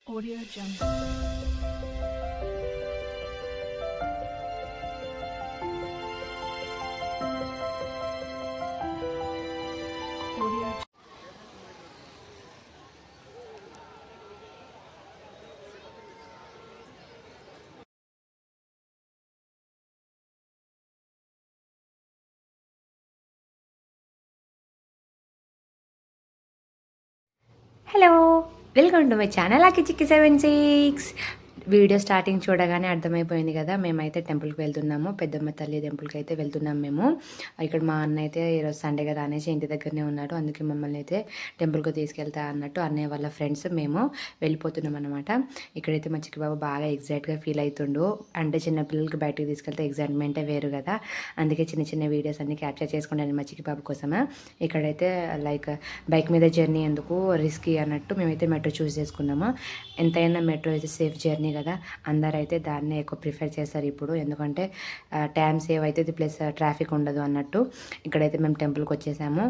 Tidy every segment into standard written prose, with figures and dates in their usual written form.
Audio Jungle. Audio. Hello, welcome to my channel Aki Chikki 76. Video starting చూడగానే అర్థమైపోయింది కదా, మేమైతే టెంపుల్కి వెళ్తున్నాము. పెద్దమ్మ తల్లి టెంపుల్కి అయితే వెళ్తున్నాం మేము. ఇక్కడ మా అన్న అయితే ఈరోజు సండే కదా అనేసి ఇంటి దగ్గరనే ఉన్నాడు. అందుకే మమ్మల్ని అయితే టెంపుల్కి తీసుకెళ్తా అన్నట్టు అన్నయ్య వాళ్ళ ఫ్రెండ్స్ మేము వెళ్ళిపోతున్నాం అనమాట. ఇక్కడైతే మా చిక్కి బాబు బాగా ఎగ్జైట్గా ఫీల్ అవుతుండు. అంటే చిన్న పిల్లలకి బయటకు తీసుకెళ్తే ఎగ్జైట్మెంటే వేరు కదా, అందుకే చిన్న చిన్న వీడియోస్ అన్ని క్యాప్చర్ చేసుకుంటాను మా చిక్కి బాబు కోసమే. ఇక్కడైతే లైక్ బైక్ మీద జర్నీ ఎందుకు రిస్కీ అన్నట్టు మేమైతే మెట్రో చూస్ చేసుకున్నాము. ఎంతైనా మెట్రో అయితే సేఫ్ జర్నీ కదా, అందరైతే దాన్నే ఎక్కువ ప్రిఫర్ చేస్తారు ఇప్పుడు. ఎందుకంటే టైం సేవ్ అవుతుంది, ప్లస్ ట్రాఫిక్ ఉండదు అన్నట్టు. ఇక్కడైతే మేము టెంపుల్కి వచ్చేసాము.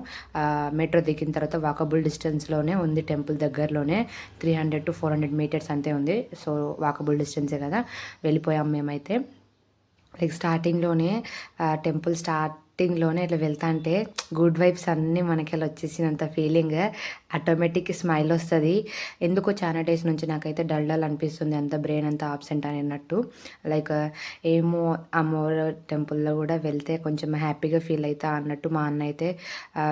మెట్రో దిగిన తర్వాత వాకబుల్ డిస్టెన్స్లోనే ఉంది టెంపుల్, దగ్గరలోనే 300 to 400 మీటర్స్ అంతే ఉంది. సో వాకబుల్ డిస్టెన్సే కదా, వెళ్ళిపోయాం మేమైతే. లైక్ స్టార్టింగ్లోనే టెంపుల్ స్టార్టింగ్లోనే ఇట్లా వెళ్తా అంటే గుడ్ వైబ్స్ అన్నీ మనకి అలా వచ్చేసినంత ఫీలింగ్, ఆటోమేటిక్ స్మైల్ వస్తుంది. ఎందుకో చాలా డేస్ నుంచి నాకైతే డల్ డల్ అనిపిస్తుంది, అంత బ్రెయిన్ అంతా ఆబ్సెంట్ అన్నట్టు. లైక్ ఏమో అమ్మవారి టెంపుల్లో కూడా వెళ్తే కొంచెం హ్యాపీగా ఫీల్ అవుతా అన్నట్టు. మా అన్న అయితే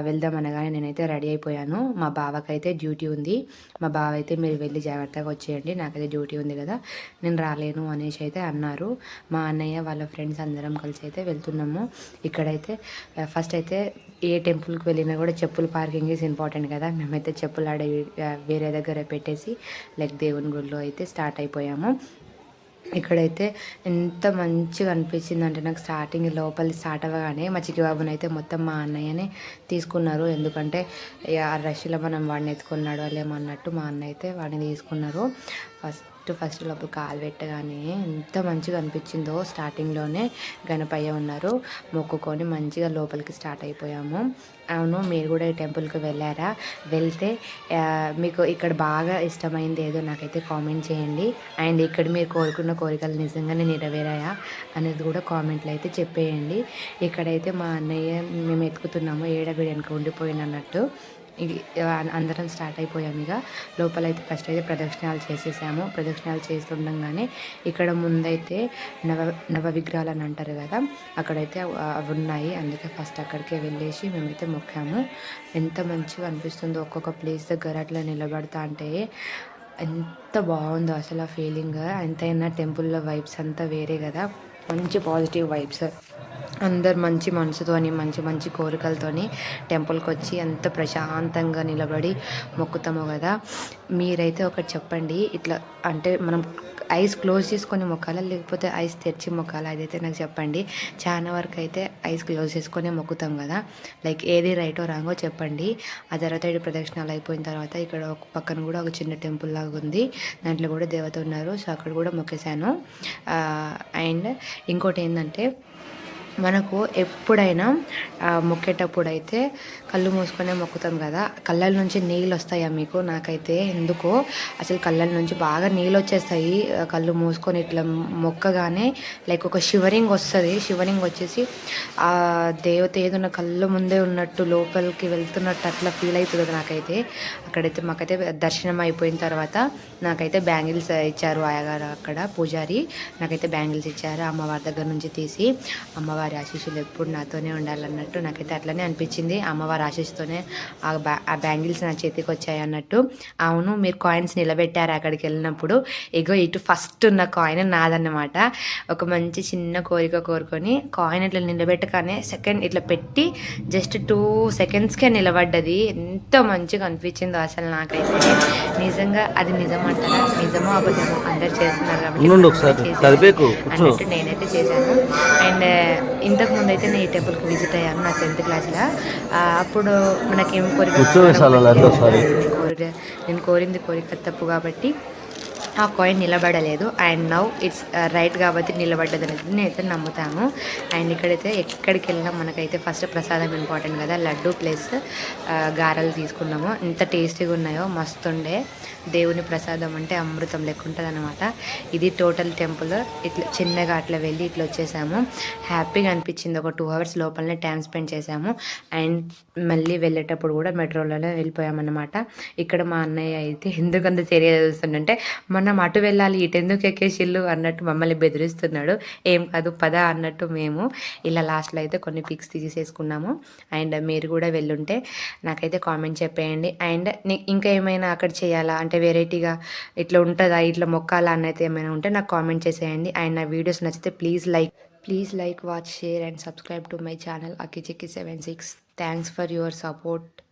వెళ్దాం అనగానే నేనైతే రెడీ అయిపోయాను. మా బావకైతే డ్యూటీ ఉంది. మా బావ అయితే మీరు వెళ్ళి జాగ్రత్తగా వచ్చేయండి, నాకైతే డ్యూటీ ఉంది కదా, నేను రాలేను అనేసి అయితే అన్నారు. మా అన్నయ్య వాళ్ళ ఫ్రెండ్స్ అందరం కలిసి అయితే వెళ్తున్నాము. ఇక్కడైతే ఫస్ట్ అయితే ఏ టెంపుల్కి వెళ్ళినా కూడా చెప్పులు పార్కింగ్ ఈజ్ ఇంపార్టెంట్ కదా. మేమైతే చెప్పులు ఆడ వేరే దగ్గర పెట్టేసి లైక్ దేవుని గుడిలో అయితే స్టార్ట్ అయిపోయాము. ఇక్కడైతే ఎంత మంచిగా అనిపించింది అంటే నాకు స్టార్టింగ్ లోపలి స్టార్ట్ అవ్వగానే మా చిక్కిబాబుని అయితే మొత్తం మా అన్నయ్యనే తీసుకున్నారు. ఎందుకంటే ఆ రష్లో మనం వాడిని ఎత్తుకున్నాడు వాళ్ళేమన్నట్టు మా అన్న అయితే వాడిని తీసుకున్నారు. ఫస్ట్ లోపల కాలు పెట్టగానే ఎంత మంచిగా అనిపించిందో. స్టార్టింగ్లోనే గణపయ్య ఉన్నారు, మొక్కుకొని మంచిగా లోపలికి స్టార్ట్ అయిపోయాము. అవును, మీరు కూడా ఈ టెంపుల్కి వెళ్ళారా? వెళ్తే మీకు ఇక్కడ బాగా ఇష్టమైంది ఏదో నాకైతే కామెంట్ చేయండి. అండ్ ఇక్కడ మీరు కోరుకున్న కోరికలు నిజంగానే నెరవేరాయా అనేది కూడా కామెంట్లు అయితే చెప్పేయండి. ఇక్కడైతే మా అన్నయ్య మేము ఎత్తుకుతున్నాము, ఏడవిడి వెనక ఉండిపోయినట్టు. అందరం స్టార్ట్ అయిపోయాము. ఇక లోపలైతే ఫస్ట్ అయితే ప్రదక్షిణాలు చేసేసాము. ప్రదక్షిణాలు చేస్తుండగానే ఇక్కడ ముందైతే నవ విగ్రహాలు అని అంటారు కదా, అక్కడైతే అవి ఉన్నాయి. అందుకే ఫస్ట్ అక్కడికే వెళ్ళేసి మేమైతే మొక్కాము. ఎంత మంచిగా అనిపిస్తుందో ఒక్కొక్క ప్లేస్ దగ్గర అట్లా నిలబడతా అంటే ఎంత బాగుందో అసలు ఆ ఫీలింగ్. ఎంతైనా టెంపుల్లో వైబ్స్ అంతా వేరే కదా, మంచి పాజిటివ్ వైబ్స్. అందరు మంచి మనసుతోని మంచి మంచి కోరికలతోని టెంపుల్కి వచ్చి ఎంత ప్రశాంతంగా నిలబడి మొక్కుతాము కదా. మీరైతే ఒకటి చెప్పండి, ఇట్లా అంటే మనం ఐస్ క్లోజ్ చేసుకొని మొక్కాలా లేకపోతే ఐస్ తెరిచి మొక్కాలా, అదైతే నాకు చెప్పండి. చాలా వరకు అయితే ఐస్ క్లోజ్ చేసుకొని మొక్కుతాం కదా, లైక్ ఏది రైటో రాంగో చెప్పండి. ఆ తర్వాత ఇక్కడ ప్రదక్షిణాలు అయిపోయిన తర్వాత ఇక్కడ ఒక పక్కన కూడా ఒక చిన్న టెంపుల్ లాగా ఉంది, దాంట్లో కూడా దేవత ఉన్నారు. సో అక్కడ కూడా మొక్కేశాను. అండ్ ఇంకోటి ఏంటంటే మనకు ఎప్పుడైనా మొక్కేటప్పుడు అయితే కళ్ళు మూసుకొనే మొక్కుతాం కదా, కళ్ళ నుంచి నీళ్ళు వస్తాయా మీకు? నాకైతే ఎందుకో అసలు కళ్ళ నుంచి బాగా నీళ్ళు వచ్చేస్తాయి కళ్ళు మూసుకొని ఇట్లా మొక్కగానే. లైక్ ఒక షివరింగ్ వస్తుంది, షివరింగ్ వచ్చేసి ఆ దేవత ఏదన్నా కళ్ళు ముందే ఉన్నట్టు లోపలికి వెళ్తున్నట్టు అట్లా ఫీల్ అవుతుంది నాకైతే. అక్కడైతే మాకైతే దర్శనం అయిపోయిన తర్వాత నాకైతే బ్యాంగిల్స్ ఇచ్చారు అయ్యగారు, అక్కడ పూజారి నాకైతే బ్యాంగిల్స్ ఇచ్చారు అమ్మవారి దగ్గర నుంచి తీసి. అమ్మవారి ఆశీస్సులు ఎప్పుడు నాతోనే ఉండాలన్నట్టు నాకైతే అట్లనే అనిపించింది. అమ్మవారి ఆశీస్సుతోనే ఆ బ్యాంగిల్స్ నా చేతికి వచ్చాయి అన్నట్టు. అవును, మీరు కాయిన్స్ నిలబెట్టారు అక్కడికి వెళ్ళినప్పుడు. ఇగో ఇటు ఫస్ట్ ఉన్న కాయిన్ నాదన్నమాట. ఒక మంచి చిన్న కోరిక కోరుకొని కాయిన్ ఇట్లా నిలబెట్టగానే సెకండ్ ఇట్లా పెట్టి జస్ట్ 2 secondsకే నిలబడ్డది. ఎంత మంచిగా అనిపించిందో అసలు నాకైతే. నిజంగా అది నిజమంటారా? నిజమో అబద్ధమో అందరు చేస్తున్నారు కాబట్టి అన్నట్టు నేనైతే చేశాను. అండ్ ఇంతకుముందు అయితే నేను ఈ టెంపుల్కి విజిట్ అయ్యాను నా 10th క్లాస్లో. అప్పుడు మనకేం కోరిక నేను కోరింది కోరిక తప్పు కాబట్టి ఆ కాయిన్ నిలబడలేదు అండ్ నౌ ఇట్స్ రైట్ కాబట్టి నిలబడ్డది అనేది నేనైతే నమ్ముతాను. అండ్ ఇక్కడైతే ఎక్కడికి వెళ్ళినా మనకైతే ఫస్ట్ ప్రసాదం ఇంపార్టెంట్ కదా. లడ్డు ప్లస్ గారెలు తీసుకున్నాము. ఎంత టేస్టీగా ఉన్నాయో మస్తుండే. దేవుని ప్రసాదం అంటే అమృతం లెక్క ఉంటుంది అనమాట. ఇది టోటల్ టెంపుల్. ఇట్లా చిన్నగా అట్లా వెళ్ళి ఇట్లా వచ్చేసాము. హ్యాపీగా అనిపించింది. ఒక 2 hours లోపలనే టైం స్పెండ్ చేసాము. అండ్ మళ్ళీ వెళ్ళేటప్పుడు కూడా మెట్రోలోనే వెళ్ళిపోయామన్నమాట. ఇక్కడ మా అన్నయ్య అయితే ఎందుకంత సీరియస్ చూస్తుండంటే మనం అటు వెళ్ళాలి ఇటు ఎందుకు ఎక్కేసిల్లు అన్నట్టు మమ్మల్ని బెదిరిస్తున్నాడు. ఏం కాదు పద అన్నట్టు మేము ఇలా లాస్ట్లో అయితే కొన్ని పిక్స్ తీసేసుకున్నాము. అండ్ మీరు కూడా వెళ్ళుంటే నాకైతే కామెంట్ చెప్పేయండి. అండ్ ఇంకా ఏమైనా అక్కడ చేయాలా అంటే వెరైటీగా ఇట్లా ఉంటుందా ఇట్లా మొక్కాలా అన్నైతే ఏమైనా ఉంటే నాకు కామెంట్ చేసేయండి. అండ్ నా వీడియోస్ నచ్చితే please like watch share and subscribe to my channel Akki chikki 76. Thanks for your support.